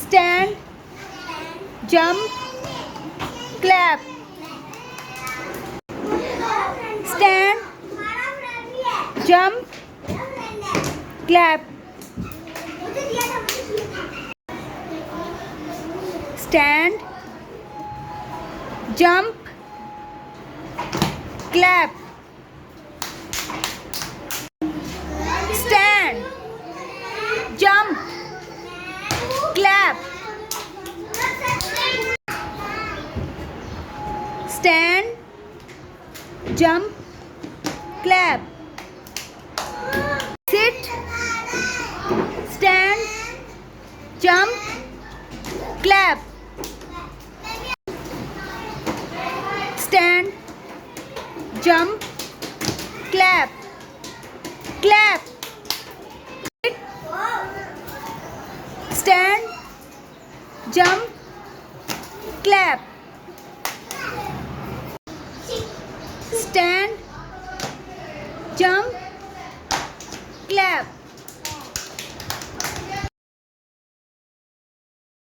stand, jump, clap. Stand, jump, clap. Stand, jump, clap. Stand, jump, clap. Stand, jump, clap. Sit, stand, jump, clap. Stand, jump, clap. Clap. Sit, stand, jump, clap. Stand, jump, clap.